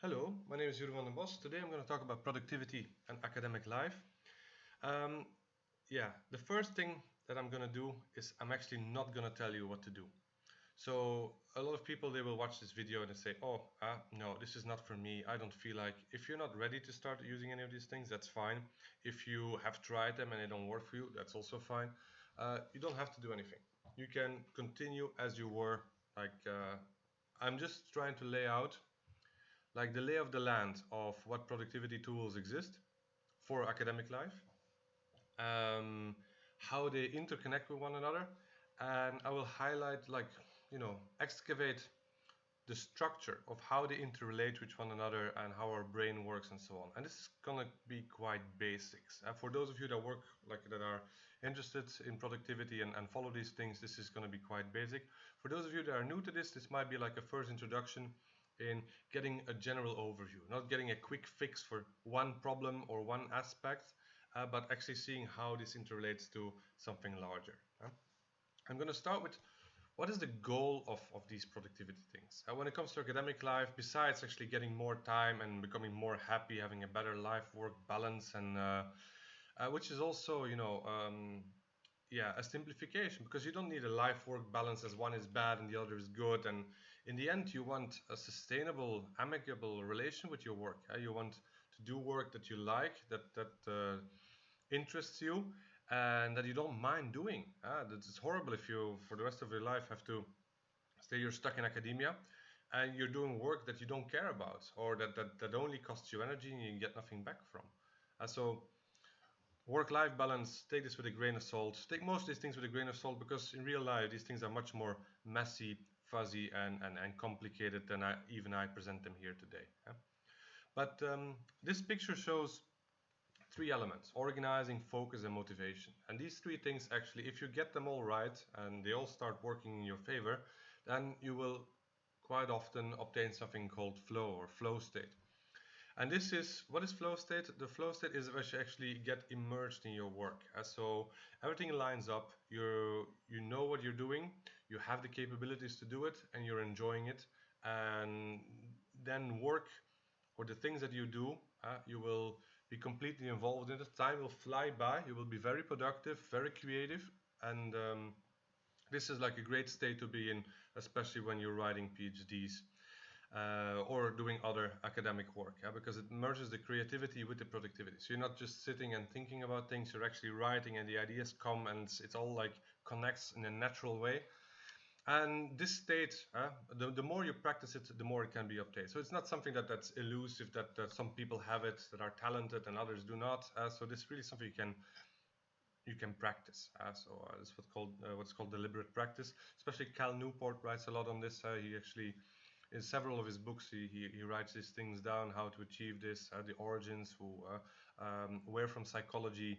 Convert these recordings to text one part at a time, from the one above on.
Hello, my name is Jeroen van den Bos. Today I'm going to talk about productivity and academic life. The first thing that I'm going to do is I'm actually not going to tell you what to do. So a lot of people, they will watch this video and they say, no, this is not for me. I don't feel like. If you're not ready to start using any of these things, that's fine. If you have tried them and they don't work for you, that's also fine. You don't have to do anything. You can continue as you were. I'm just trying to lay out like the lay of the land of what productivity tools exist for academic life, how they interconnect with one another, and I will highlight, excavate the structure of how they interrelate with one another and how our brain works and so on. And this is gonna be quite basics. For those of you that work that are interested in productivity and follow these things, this is gonna be quite basic. For those of you that are new to this might be like a first introduction in getting a general overview, not getting a quick fix for one problem or one aspect, but actually seeing how this interrelates to something larger. I'm going to start with what is the goal of these productivity things. When it comes to academic life, besides actually getting more time and becoming more happy, having a better life-work balance, and which is also, a simplification, because you don't need a life-work balance as one is bad and the other is good. And in the end, you want a sustainable, amicable relation with your work. You want to do work that you like, that interests you, and that you don't mind doing. It's horrible if you, for the rest of your life, have to say you're stuck in academia and you're doing work that you don't care about, or that only costs you energy and you get nothing back from. So work-life balance, take this with a grain of salt. Take most of these things with a grain of salt, because in real life these things are much more messy, fuzzy, and complicated than I present them here today. But this picture shows three elements: organizing, focus, and motivation. And these three things, actually, if you get them all right and they all start working in your favor, then you will quite often obtain something called flow or flow state. And this is, what is flow state? The flow state is where you actually get immersed in your work. So everything lines up, you know what you're doing, you have the capabilities to do it, and you're enjoying it. And then work, or the things that you do, you will be completely involved in it. Time will fly by, you will be very productive, very creative, and this is like a great state to be in, especially when you're writing PhDs. Or doing other academic work, because it merges the creativity with the productivity. So you're not just sitting and thinking about things, you're actually writing, and the ideas come, and it's all like connects in a natural way. And this state, the more you practice it, the more it can be obtained. So it's not something that's elusive, that some people have it, that are talented, and others do not. So this is really something you can practice. So it's what's called deliberate practice. Especially Cal Newport writes a lot on this. He actually, in several of his books, he writes these things down, how to achieve this, the origins, where from psychology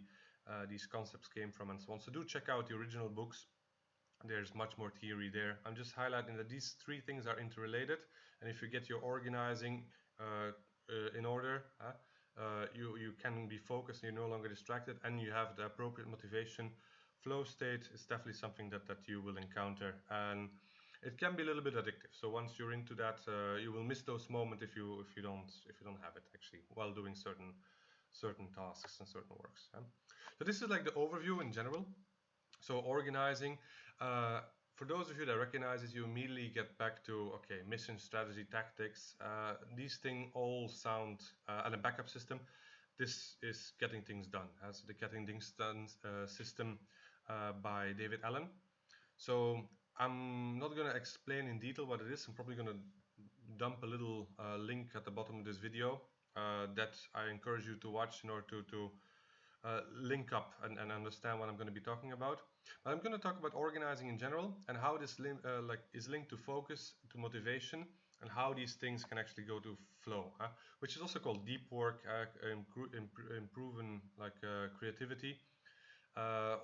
these concepts came from, and so on. So do check out the original books. There's much more theory there. I'm just highlighting that these three things are interrelated, and if you get your organizing in order, you can be focused, you're no longer distracted, and you have the appropriate motivation. Flow state is definitely something that you will encounter, and it can be a little bit addictive. So once you're into that, you will miss those moments if you don't have it actually while doing certain tasks and certain works. So this is like the overview in general. So organizing, for those of you that recognize it, you immediately get back to, okay, mission, strategy, tactics. These things all sound, and a backup system. This is getting things done. So the Getting Things Done system by David Allen. So I'm not going to explain in detail what it is. I'm probably going to dump a little link at the bottom of this video that I encourage you to watch in order to link up and understand what I'm going to be talking about. But I'm going to talk about organizing in general, and how this is linked to focus, to motivation, and how these things can actually go to flow, which is also called deep work, improving creativity.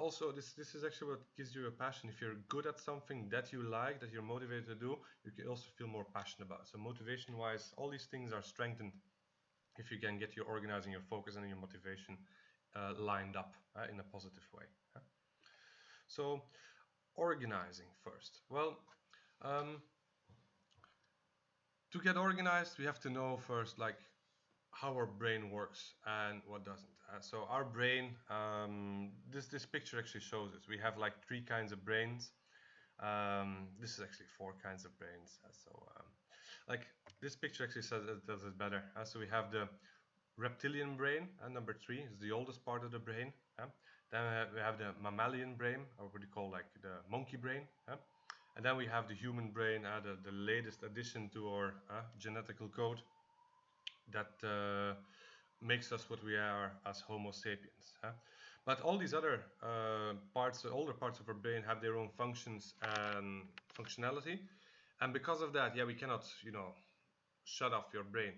Also, this is actually what gives you a passion. If you're good at something that you like, that you're motivated to do, you can also feel more passionate about it. So motivation-wise, all these things are strengthened if you can get your organizing, your focus, and your motivation lined up in a positive way. So organizing first. Well, To get organized, we have to know first like how our brain works and what doesn't. So our brain, this picture actually shows us. We have like 3 kinds of brains. This is actually 4 kinds of brains. Like this picture actually says it does it better. So we have the reptilian brain, number 3 is the oldest part of the brain. Then we have the mammalian brain, or what you call like the monkey brain. And then we have the human brain, the latest addition to our genetical code that makes us what we are as Homo sapiens. But all these other older parts of our brain have their own functions and functionality. And because of that, yeah, we cannot, shut off your brain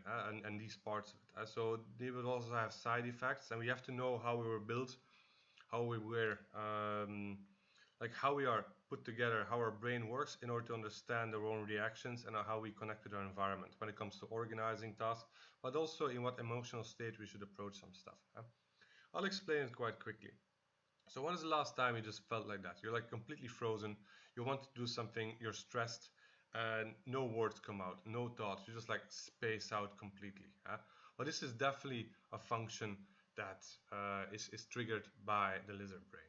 and these parts of it. So they will also have side effects, and we have to know how we were built, how we were, like how we are put together, how our brain works in order to understand our own reactions and how we connect with our environment when it comes to organizing tasks, but also in what emotional state we should approach some stuff. I'll explain it quite quickly. So when is the last time you just felt like that? You're like completely frozen, you want to do something, you're stressed, and no words come out, no thoughts, you just like space out completely. Well, this is definitely a function that is triggered by the lizard brain.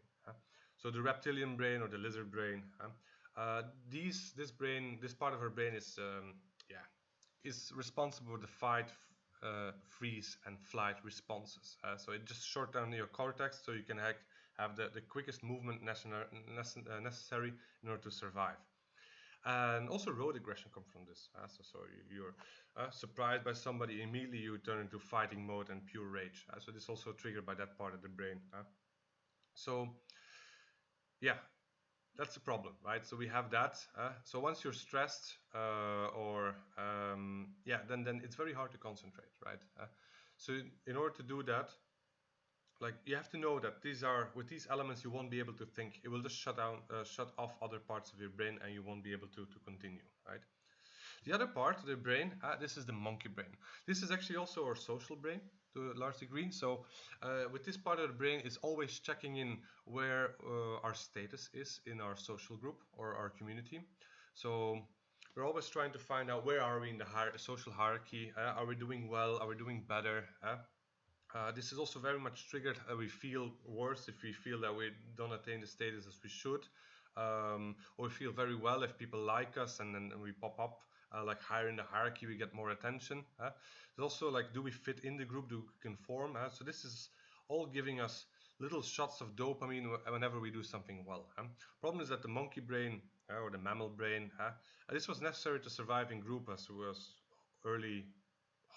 So the reptilian brain or the lizard brain, this part of our brain is responsible for the fight, freeze, and flight responses. So it just short down your cortex so you can have the quickest movement necessary in order to survive. And also road aggression comes from this. So you're surprised by somebody, immediately you turn into fighting mode and pure rage. So this is also triggered by that part of the brain. So yeah, that's the problem, right? So we have that. So once you're stressed, then it's very hard to concentrate, right? So in order to do that, like you have to know that with these elements you won't be able to think. It will just shut off other parts of your brain, and you won't be able to continue, right? The other part of the brain, this is the monkey brain. This is actually also our social brain to a large degree. So with this part of the brain, is always checking in where our status is in our social group or our community. So we're always trying to find out where are we in the social hierarchy. Are we doing well? Are we doing better? This is also very much triggered. We feel worse if we feel that we don't attain the status as we should, or we feel very well if people like us and then we pop up like higher in the hierarchy, we get more attention. It's also like, do we fit in the group? Do we conform? So this is all giving us little shots of dopamine whenever we do something well. Problem is that the monkey brain or the mammal brain, this was necessary to survive in group as was early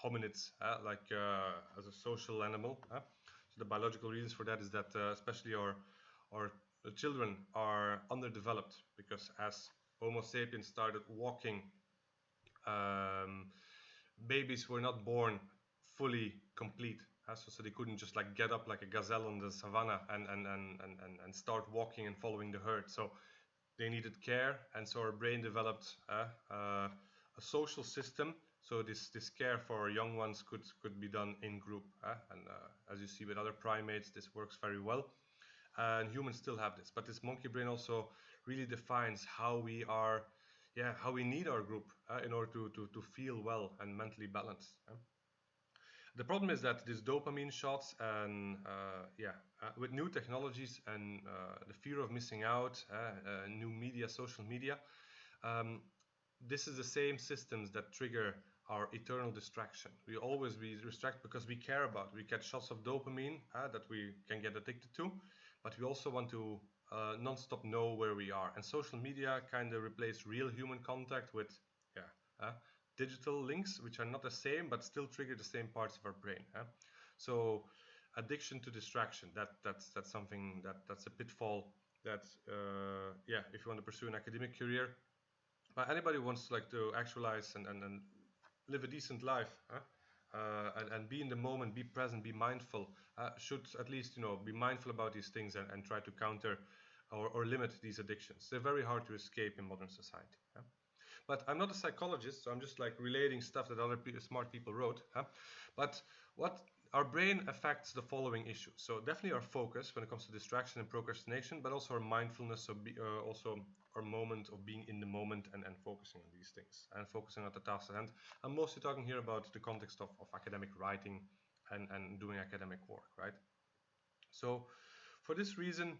hominids, as a social animal. So the biological reasons for that is that especially our children are underdeveloped, because as Homo sapiens started walking, babies were not born fully complete. So they couldn't just like get up like a gazelle on the savannah and start walking and following the herd. So they needed care, and so our brain developed a social system. So this care for young ones could be done in group. As you see with other primates, this works very well. And humans still have this, but this monkey brain also really defines how we are, how we need our group in order to feel well and mentally balanced. The problem is that these dopamine shots and with new technologies and the fear of missing out, new media, social media, this is the same systems that trigger our eternal distraction. We always be distracted because we care about. We get shots of dopamine that we can get addicted to, but we also want to non-stop know where we are. And social media kind of replace real human contact with digital links, which are not the same but still trigger the same parts of our brain. So addiction to distraction, that's something that's a pitfall that if you want to pursue an academic career, but anybody wants like to actualize and live a decent life, and be in the moment, be present, be mindful, should at least be mindful about these things and try to counter or limit these addictions. They're very hard to escape in modern society. But I'm not a psychologist, so I'm just like relating stuff that other smart people wrote. But what our brain affects the following issues. So definitely our focus when it comes to distraction and procrastination, but also our mindfulness, so also our moment of being in the moment and focusing on these things and focusing on the task at hand. I'm mostly talking here about the context of academic writing and doing academic work, right? So for this reason,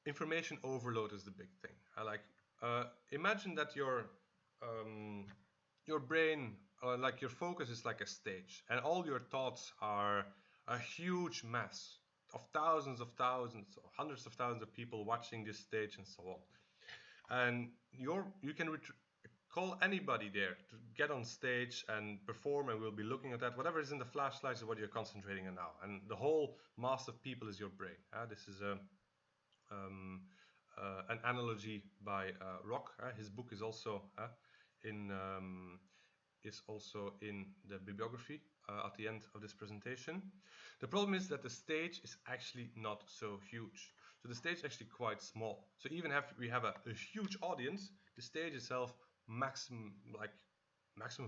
information overload is the big thing. Imagine that your brain, like your focus is like a stage, and all your thoughts are a huge mess of thousands or hundreds of thousands of people watching this stage and so on. And you can call anybody there to get on stage and perform, and we'll be looking at that. Whatever is in the flashlights is what you're concentrating on now, and the whole mass of people is your brain. This is an analogy by Rock. His book is also in the bibliography at the end of this presentation. The problem is that the stage is actually not so huge. So the stage is actually quite small. So even if we have a huge audience, the stage itself maximum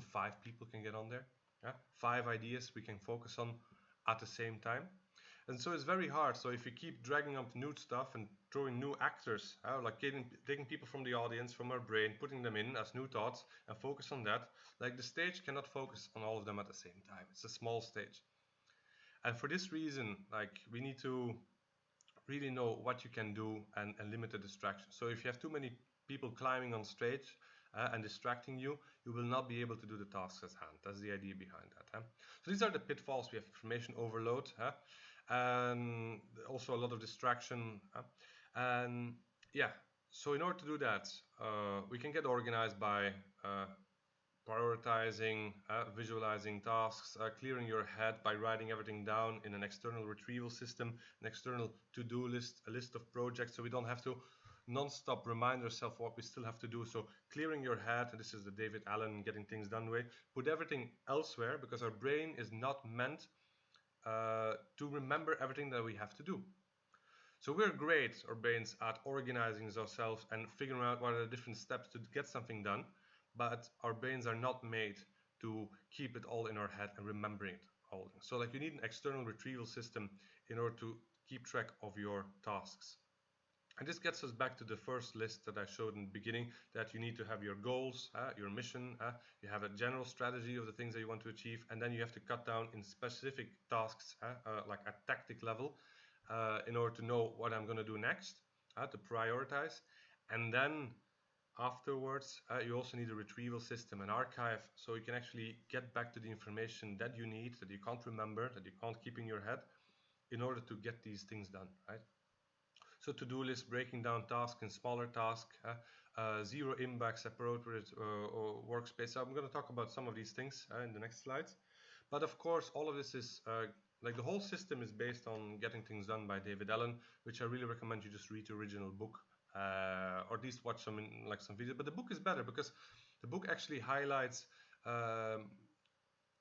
5 people can get on there. 5 ideas we can focus on at the same time. And so it's very hard. So if you keep dragging up new stuff and throwing new actors, like taking people from the audience, from our brain, putting them in as new thoughts and focus on that, like the stage cannot focus on all of them at the same time. It's a small stage. And for this reason, like we need to really know what you can do and limit the distraction. So if you have too many people climbing on stage and distracting you, you will not be able to do the tasks at hand. That's the idea behind that. So these are the pitfalls. We have information overload. And also a lot of distraction, and yeah, so in order to do that, we can get organized by prioritizing, visualizing tasks, clearing your head by writing everything down in an external retrieval system, an external to-do list, a list of projects, so we don't have to non-stop remind ourselves what we still have to do. So clearing your head, and this is the David Allen getting things done way, put everything elsewhere, because our brain is not meant to remember everything that we have to do. So we're great, our brains, at organizing ourselves and figuring out what are the different steps to get something done, but our brains are not made to keep it all in our head and remembering it all. So like you need an external retrieval system in order to keep track of your tasks. And this gets us back to the first list that I showed in the beginning, that you need to have your goals, your mission, you have a general strategy of the things that you want to achieve, and then you have to cut down in specific tasks, like at tactic level, in order to know what I'm going to do next, to prioritize. And then afterwards, you also need a retrieval system, an archive, so you can actually get back to the information that you need, that you can't remember, that you can't keep in your head, in order to get these things done, right? So to-do list, breaking down tasks in smaller tasks, zero impact, separate workspace. So I'm going to talk about some of these things in the next slides. But of course, all of this is, like the whole system is based on Getting Things Done by David Allen, which I really recommend you just read the original book, or at least watch some videos. But the book is better because the book actually highlights,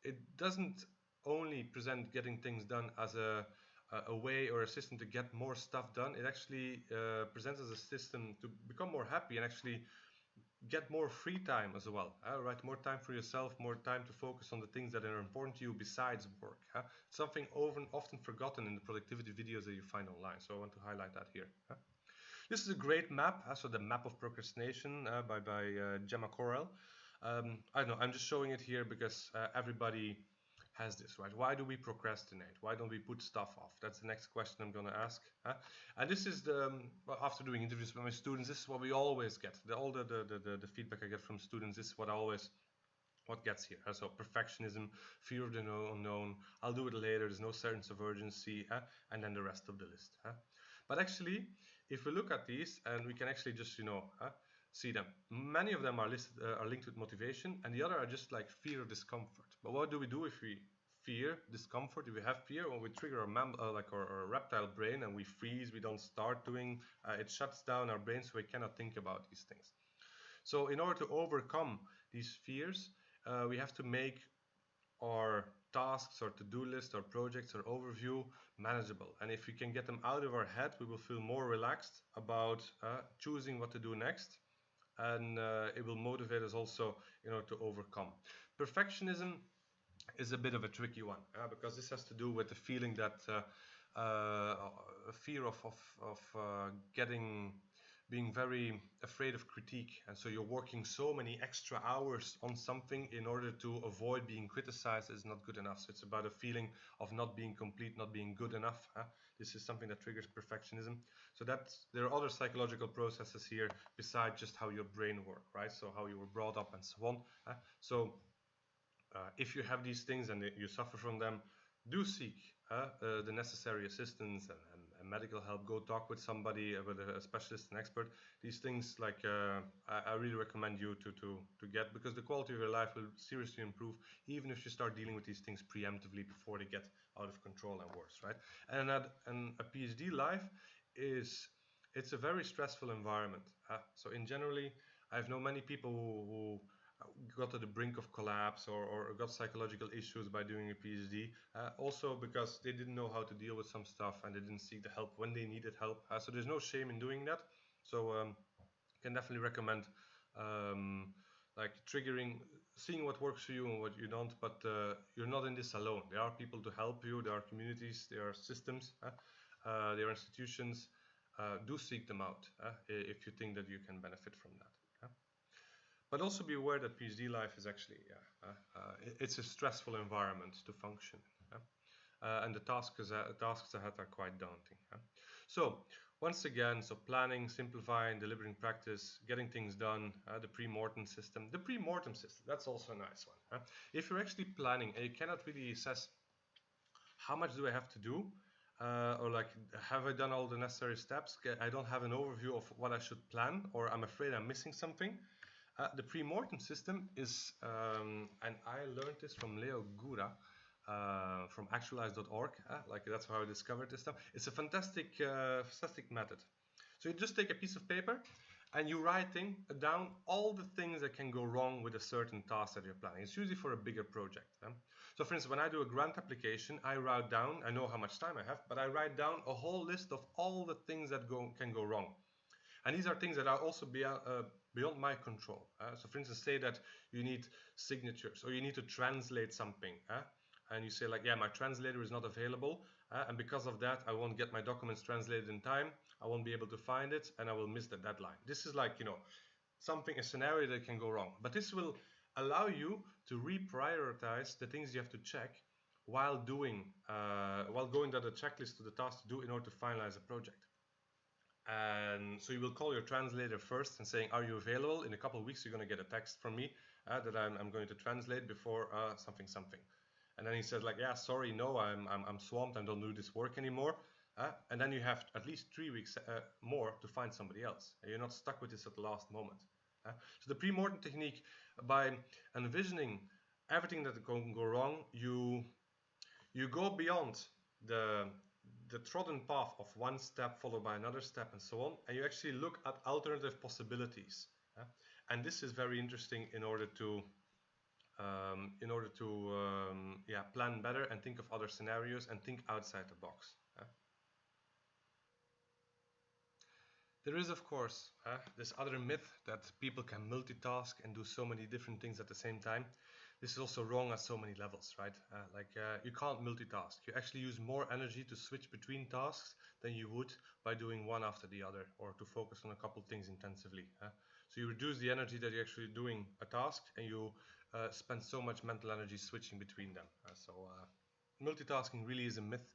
it doesn't only present getting things done as a way or a system to get more stuff done. It actually presents as a system to become more happy and actually get more free time as well, right? More time for yourself, more time to focus on the things that are important to you besides work. Something often forgotten in the productivity videos that you find online. So I want to highlight that here. This is a great map, so the map of procrastination by Gemma Correll. I don't know, I'm just showing it here because everybody has this, right? Why do we procrastinate? Why don't we put stuff off? That's the next question I'm going to ask. And this is after doing interviews with my students, this is what we always get. All the feedback I get from students, this is what gets here. So perfectionism, fear of the unknown, I'll do it later, there's no sense of urgency, and then the rest of the list. But actually, if we look at these, and we can actually just, see them. Many of them are linked with motivation, and the other are just like fear of discomfort. But what do we do if we fear discomfort? If we have fear, when we trigger our reptile brain and we freeze, we don't start doing, it shuts down our brain, so we cannot think about these things. So in order to overcome these fears, we have to make our tasks or to-do list or projects or overview manageable. And if we can get them out of our head, we will feel more relaxed about choosing what to do next. And it will motivate us also in order to overcome. Perfectionism is a bit of a tricky one, because this has to do with the feeling that uh, a fear of being very afraid of critique, and so you're working so many extra hours on something in order to avoid being criticized is not good enough. So it's about a feeling of not being complete, not being good enough. This is something that triggers perfectionism. So there are other psychological processes here besides just how your brain works, right? So how you were brought up and so on. So if you have these things and you suffer from them, do seek the necessary assistance and medical help. Go talk with somebody, with a specialist, an expert. These things, like I really recommend you to get, because the quality of your life will seriously improve, even if you start dealing with these things preemptively before they get out of control and worse, right? And a PhD life it's a very stressful environment. So in generally, I've known many people who got to the brink of collapse or got psychological issues by doing a PhD. Also because they didn't know how to deal with some stuff and they didn't seek the help when they needed help. So there's no shame in doing that. So can definitely recommend like seeing what works for you and what you don't. But you're not in this alone. There are people to help you. There are communities. There are systems. There are institutions. Do seek them out if you think that you can benefit from that. But also be aware that PhD life is actually, it's a stressful environment to function in. And the tasks ahead are quite daunting. So once again, so planning, simplifying, delivering practice, getting things done, the pre-mortem system. The pre-mortem system, that's also a nice one. If you're actually planning and you cannot really assess how much do I have to do, or like, have I done all the necessary steps? I don't have an overview of what I should plan, or I'm afraid I'm missing something. The pre-mortem system is, and I learned this from Leo Gura, from actualize.org. Like, that's how I discovered this stuff. It's a fantastic method. So you just take a piece of paper and you write down all the things that can go wrong with a certain task that you're planning. It's usually for a bigger project. So for instance, when I do a grant application, I write down, I know how much time I have, but I write down a whole list of all the things that can go wrong. And these are things that are also beyond my control. So for instance, say that you need signatures or you need to translate something. And you say like, yeah, my translator is not available. And because of that, I won't get my documents translated in time. I won't be able to find it and I will miss the deadline. This is like, a scenario that can go wrong. But this will allow you to reprioritize the things you have to check while going down the checklist to the task to do in order to finalize a project. And so you will call your translator first and saying, are you available? In a couple of weeks, you're going to get a text from me that I'm going to translate before something. And then he says like, yeah, sorry, no, I'm swamped. I don't do this work anymore. And then you have at least 3 weeks more to find somebody else. And you're not stuck with this at the last moment. So the pre-mortem technique, by envisioning everything that can go wrong, you go beyond the trodden path of one step followed by another step and so on, and you actually look at alternative possibilities. And this is very interesting in order to plan better and think of other scenarios and think outside the box. There is, of course, this other myth that people can multitask and do so many different things at the same time. This is also wrong at so many levels, right? You can't multitask. You actually use more energy to switch between tasks than you would by doing one after the other, or to focus on a couple things intensively. So you reduce the energy that you're actually doing a task, and you spend so much mental energy switching between them. Multitasking really is a myth.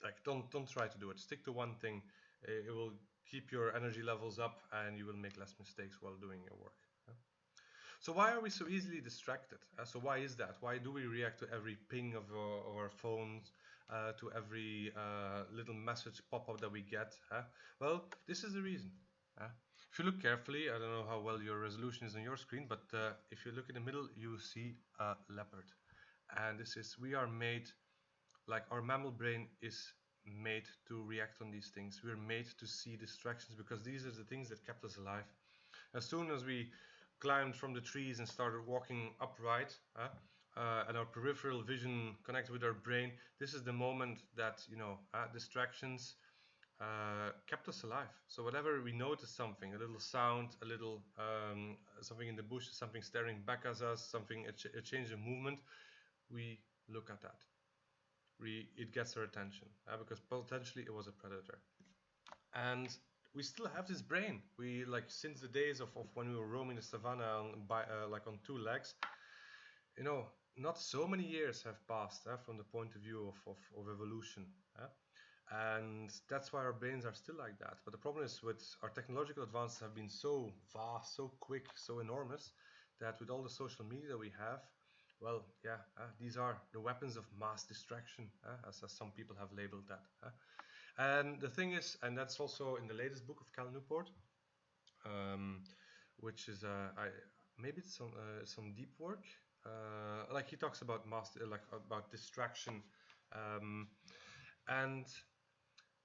Like, don't try to do it. Stick to one thing. It will keep your energy levels up, and you will make less mistakes while doing your work. So why are we so easily distracted? So why is that? Why do we react to every ping of our phones, to every little message pop-up that we get? Well, this is the reason. If you look carefully, I don't know how well your resolution is on your screen, but if you look in the middle, you see a leopard. And we are made, like, our mammal brain is made to react on these things. We're made to see distractions because these are the things that kept us alive. As soon as we climbed from the trees and started walking upright, and our peripheral vision connects with our brain, this is the moment that distractions kept us alive. So whenever we notice something, a little sound, a little something in the bush, something staring back at us, something a change in movement, we look at that. It gets our attention because potentially it was a predator. And we still have this brain. We like since the days of when we were roaming the savannah like on two legs, you know, not so many years have passed from the point of view of evolution. And that's why our brains are still like that. But the problem is with our technological advances have been so vast, so quick, so enormous that with all the social media we have, well, yeah, these are the weapons of mass distraction, as some people have labeled that. And the thing is, and that's also in the latest book of Cal Newport, which is maybe it's some deep work. Like he talks about about distraction, and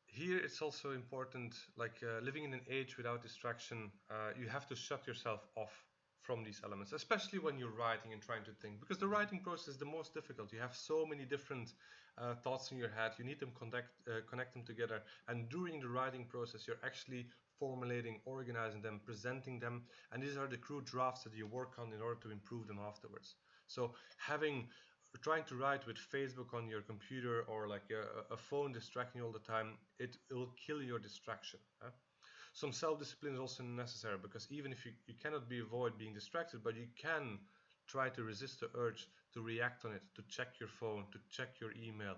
here it's also important, like living in an age without distraction, you have to shut yourself off from these elements, especially when you're writing and trying to think, because the writing process is the most difficult. You have so many different thoughts in your head. You need them connect them together, and during the writing process you're actually formulating, organizing them, presenting them, and these are the crude drafts that you work on in order to improve them afterwards. So trying to write with Facebook on your computer or like a phone distracting you all the time, it will kill your distraction. Some self-discipline is also necessary, because even if you cannot avoid being distracted, but you can try to resist the urge to react on it, to check your phone, to check your email.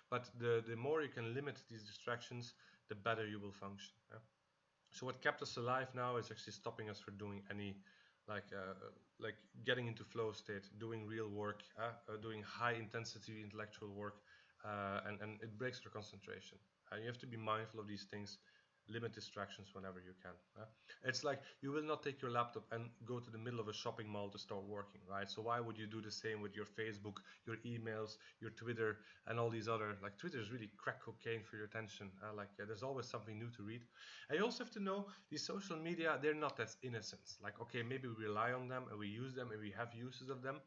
But the more you can limit these distractions, the better you will function. So what kept us alive now is actually stopping us from doing any like getting into flow state, doing real work, doing high intensity intellectual work, and it breaks your concentration. You have to be mindful of these things. Limit distractions whenever you can. It's like you will not take your laptop and go to the middle of a shopping mall to start working, right? So why would you do the same with your Facebook, your emails, your Twitter, and all these other, like Twitter is really crack cocaine for your attention. There's always something new to read. And you also have to know these social media, they're not as innocent. Like, okay, maybe we rely on them and we use them and we have uses of them,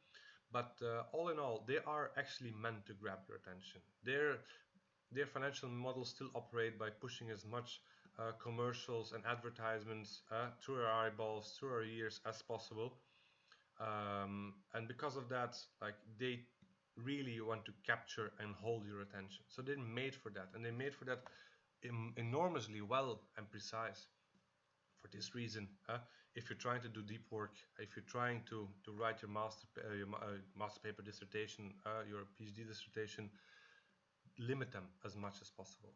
but all in all, they are actually meant to grab your attention. Their financial models still operate by pushing as much commercials and advertisements through our eyeballs, through our ears as possible. And because of that, like they really want to capture and hold your attention. So they're made for that, and they're made for that enormously well and precise. For this reason, if you're trying to do deep work, if you're trying to write your master paper dissertation, your PhD dissertation, limit them as much as possible.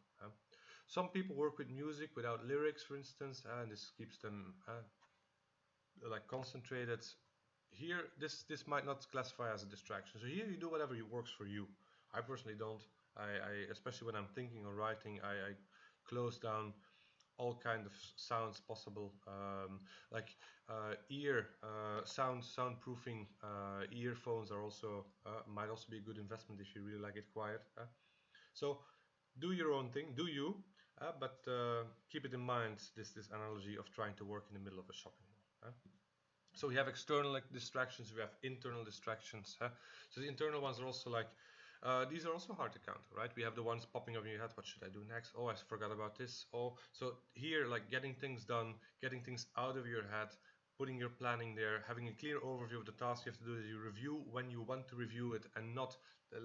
Some people work with music without lyrics, for instance, and this keeps them like concentrated. Here, this might not classify as a distraction. So here you do whatever works for you. I personally don't. I especially when I'm thinking or writing, I close down all kind of sounds possible, like soundproofing earphones are also might also be a good investment if you really like it quiet. So do your own thing, do you, but keep it in mind, this analogy of trying to work in the middle of a shopping mall. So we have external distractions, we have internal distractions. So the internal ones are also like, these are also hard to count, right? We have the ones popping up in your head, what should I do next? Oh, I forgot about this. Oh, so here, like getting things done, getting things out of your head, putting your planning there, having a clear overview of the task you have to do, is you review when you want to review it and not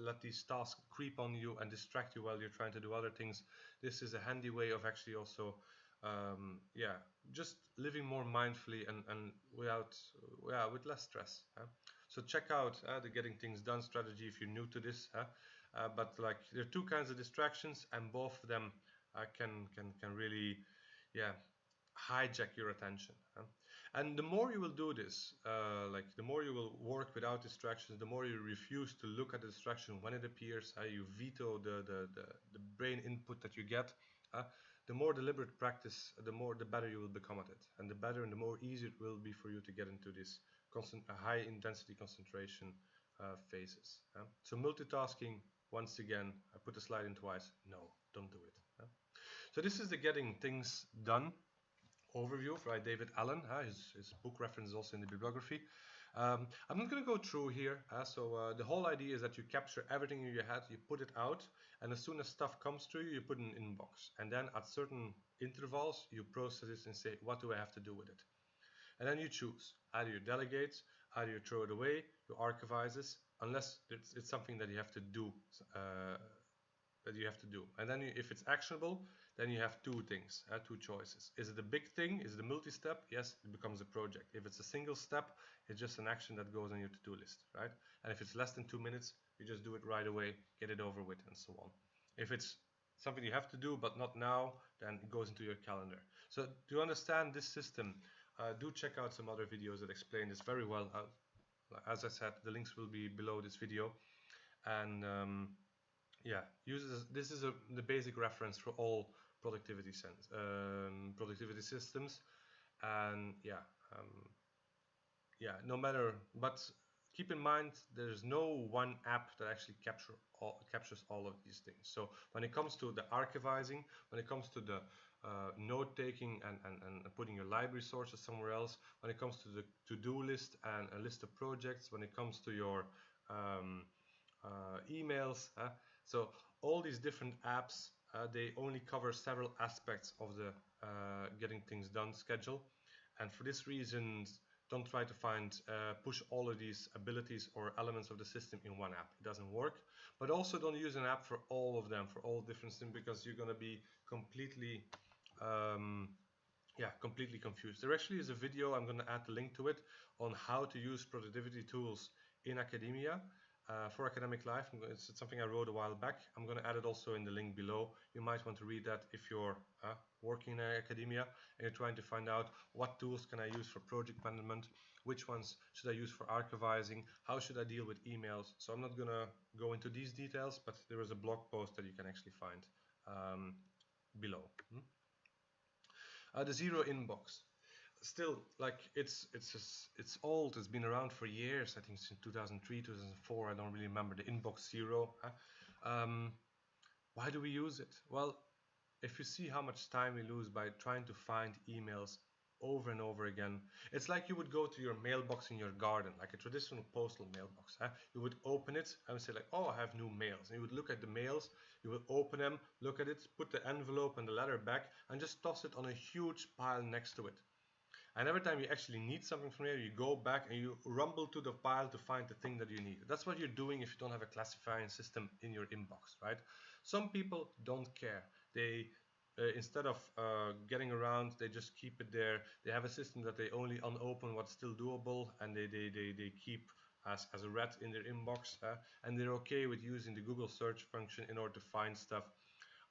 let these tasks creep on you and distract you while you're trying to do other things. This is a handy way of actually also just living more mindfully and with less stress. So check out the getting things done strategy if you're new to this. But like there are two kinds of distractions, and both of them can really hijack your attention. And the more you will do this, like the more you will work without distractions, the more you refuse to look at the distraction when it appears, you veto the brain input that you get, the more deliberate practice, the better you will become at it, and the better and the more easier it will be for you to get into this high intensity concentration phases. So multitasking, once again, I put the slide in twice. No, don't do it. So this is the getting things done overview by David Allen. His book reference is also in the bibliography. I'm not going to go through here. The whole idea is that you capture everything in your head, you put it out, and as soon as stuff comes to you, you put it in an inbox. And then at certain intervals, you process it and say, what do I have to do with it? And then you choose. Either you delegate, either you throw it away, you archivize this, unless it's something that you have to do. And then if it's actionable, then you have two things, two choices. Is it a big thing? Is it a multi-step? Yes, it becomes a project. If it's a single step, it's just an action that goes on your to-do list, right? And if it's less than 2 minutes, you just do it right away, get it over with, and so on. If it's something you have to do but not now, then it goes into your calendar. So to understand this system, do check out some other videos that explain this very well. As I said, the links will be below this video. And yeah, this is the basic reference for all productivity systems. And no matter, but keep in mind there's no one app that actually captures all of these things. So when it comes to the archivizing, when it comes to the note taking and putting your library sources somewhere else, when it comes to the to-do list and a list of projects, when it comes to your emails, so all these different apps, they only cover several aspects of the getting things done schedule. And for this reason, don't try to push all of these abilities or elements of the system in one app. It doesn't work. But also don't use an app for all of them, for all different things, because you're going to be completely completely confused. There actually is a video, I'm going to add the link to it, on how to use productivity tools in academia. For academic life, it's something I wrote a while back. I'm going to add it also in the link below. You might want to read that if you're working in academia and you're trying to find out what tools can I use for project management, which ones should I use for archivizing, how should I deal with emails. So I'm not going to go into these details, but there is a blog post that you can actually find below. The zero inbox. Still, like it's old. It's been around for years. I think since 2003, 2004. I don't really remember the inbox zero. Why do we use it? Well, if you see how much time we lose by trying to find emails over and over again, it's like you would go to your mailbox in your garden, like a traditional postal mailbox. You would open it and say like, oh, I have new mails. And you would look at the mails, you would open them, look at it, put the envelope and the letter back, and just toss it on a huge pile next to it. And every time you actually need something from here, you go back and you rumble to the pile to find the thing that you need. That's what you're doing if you don't have a classifying system in your inbox, right? Some people don't care. They instead of getting around, they just keep it there. They have a system that they only unopen what's still doable, and they keep as a rat in their inbox, and they're okay with using the Google search function in order to find stuff.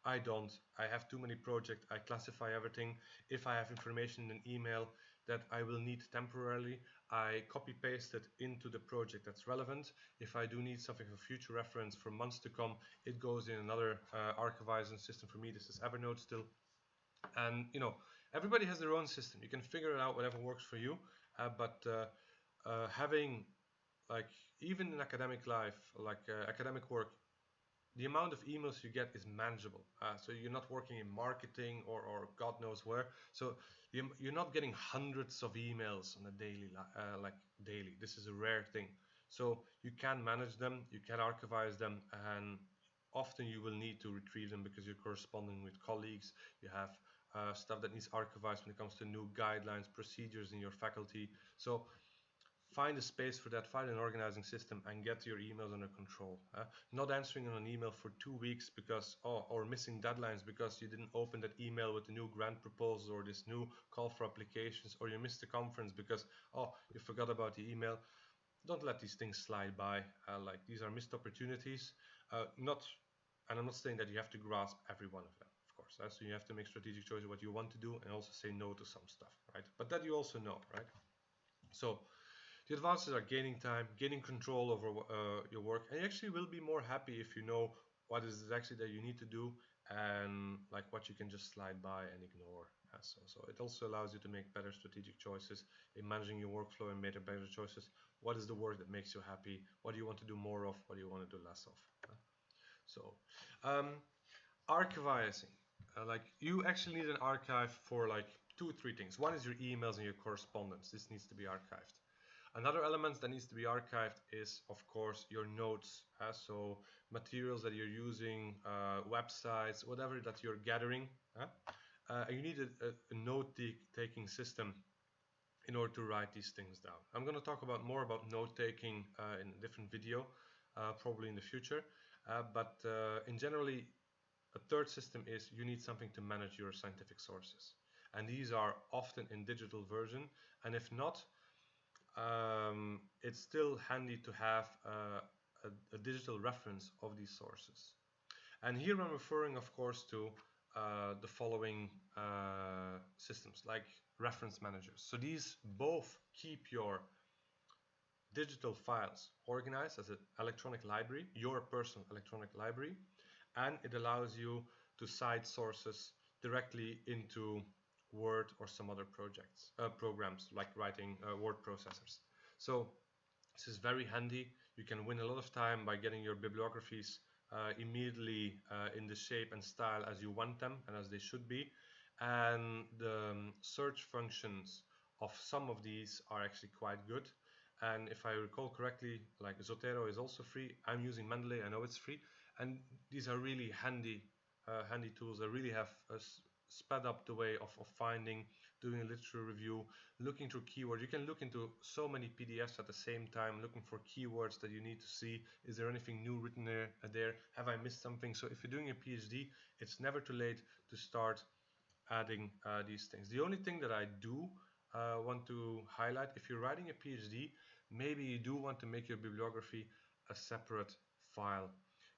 I don't. I have too many projects. I classify everything. If I have information in an email that I will need temporarily, I copy paste it into the project that's relevant. If I do need something for future reference for months to come, it goes in another archivizing system. For me, this is Evernote still. And everybody has their own system. You can figure it out whatever works for you. But having, like, even in academic life, like academic work, the amount of emails you get is manageable. So you're not working in marketing or God knows where. So you're not getting hundreds of emails on a daily, daily. This is a rare thing. So you can manage them, you can archivize them, and often you will need to retrieve them because you're corresponding with colleagues. You have stuff that needs archivized when it comes to new guidelines, procedures in your faculty. So find a space for that, find an organizing system, and get your emails under control. Not answering an email for 2 weeks because, or missing deadlines because you didn't open that email with the new grant proposal or this new call for applications, or you missed the conference because, you forgot about the email. Don't let these things slide by. Like, these are missed opportunities. And I'm not saying that you have to grasp every one of them, of course. So you have to make strategic choices what you want to do and also say no to some stuff, right? But that you also know, right? So the advantages are gaining time, gaining control over your work, and you actually will be more happy if you know what is actually that you need to do and like what you can just slide by and ignore. So it also allows you to make better strategic choices in managing your workflow and make better choices. What is the work that makes you happy? What do you want to do more of? What do you want to do less of? Archivizing. Like, you actually need an archive for like three things. One is your emails and your correspondence. This needs to be archived. Another element that needs to be archived is, of course, your notes. So materials that you're using, websites, whatever that you're gathering. You need a note-taking system in order to write these things down. I'm going to talk more about note-taking in a different video, probably in the future. But in generally, a third system is you need something to manage your scientific sources. And these are often in digital version. And if not, it's still handy to have a digital reference of these sources. And here I'm referring, of course, to the following systems, like reference managers. So these both keep your digital files organized as an electronic library, your personal electronic library, and it allows you to cite sources directly into Word or some other programs like writing word processors. So this is very handy. You can win a lot of time by getting your bibliographies immediately in the shape and style as you want them and as they should be. And the search functions of some of these are actually quite good. And if I recall correctly, like Zotero is also free. I'm using Mendeley, I know it's free. And these are really handy tools that really have sped up the way of finding, doing a literature review, looking through keywords. You can look into so many PDFs at the same time, looking for keywords that you need to see. Is there anything new written there? Have I missed something? So if you're doing a PhD, it's never too late to start adding these things. The only thing that I do want to highlight, if you're writing a PhD, maybe you do want to make your bibliography a separate file,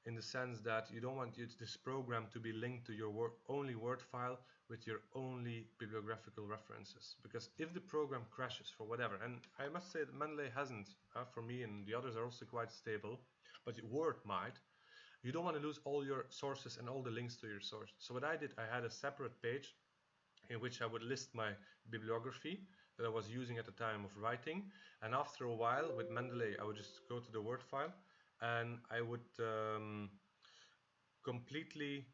in the sense that you don't want this program to be linked to your only Word file with your only bibliographical references. Because if the program crashes for whatever, and I must say that Mendeley hasn't, for me, and the others are also quite stable, but Word might, you don't want to lose all your sources and all the links to your source. So what I did, I had a separate page in which I would list my bibliography that I was using at the time of writing, and after a while with Mendeley I would just go to the Word file and I would completely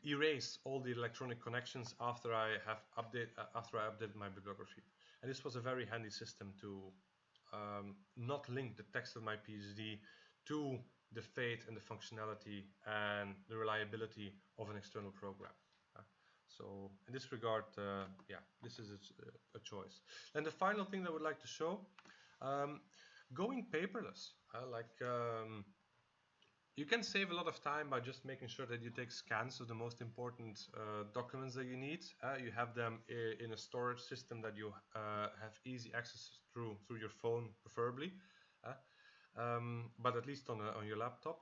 erase all the electronic connections after I updated my bibliography. And this was a very handy system to not link the text of my PhD to the fate and the functionality and the reliability of an external program. So in this regard, yeah, this is a choice. And the final thing that I would like to show, going paperless. You can save a lot of time by just making sure that you take scans of the most important documents that you need. You have them in a storage system that you have easy access through your phone, preferably, but at least on your laptop.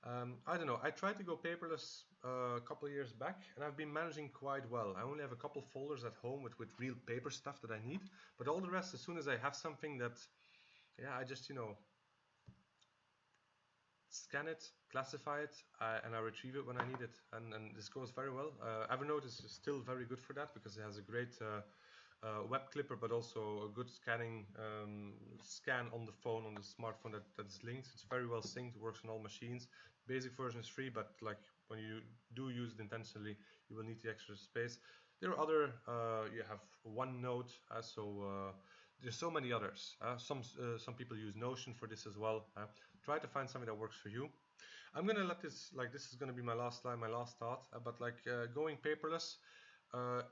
I don't know, I tried to go paperless a couple of years back and I've been managing quite well. I only have a couple folders at home with real paper stuff that I need, but all the rest, as soon as I have something that, yeah, I just, scan it, classify it, and I retrieve it when I need it. And this goes very well. Evernote is still very good for that because it has a great web clipper, but also a good scan on the phone, on the smartphone that is linked. It's very well synced, works on all machines. Basic version is free, but like when you do use it intentionally, you will need the extra space. There are other, you have OneNote, there's so many others. Some people use Notion for this as well. Try to find something that works for you. I'm gonna let this, this is gonna be my last slide, my last thought, but going paperless,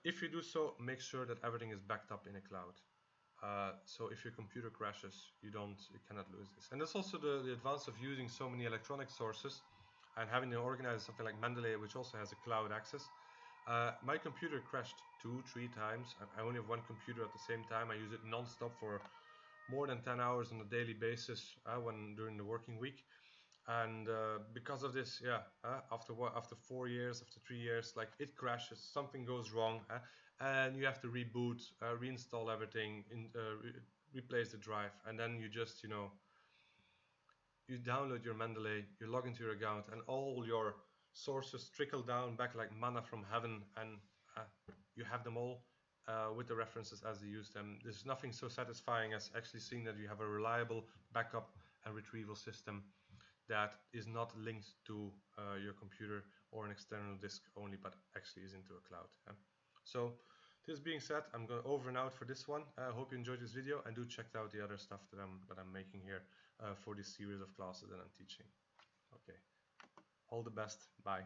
if you do so, make sure that everything is backed up in a cloud. So if your computer crashes, you cannot lose this. And that's also the advance of using so many electronic sources and having to organize something like Mendeley, which also has a cloud access. My computer crashed 2-3 times. I only have one computer at the same time. I use it non-stop for more than 10 hours on a daily basis during the working week. And because of this, yeah, after 4 years, after 3 years, it crashes, something goes wrong, and you have to reboot, reinstall everything, replace the drive, and then you just, you download your Mendeley, you log into your account, and all your sources trickle down back like manna from heaven, and you have them all with the references as you use them. There's nothing so satisfying as actually seeing that you have a reliable backup and retrieval system that is not linked to your computer or an external disk only, but actually is into a cloud. So this being said, I'm going over and out for this one. I hope you enjoyed this video, and do check out the other stuff that I'm making here for this series of classes that I'm teaching. Okay, all the best. Bye.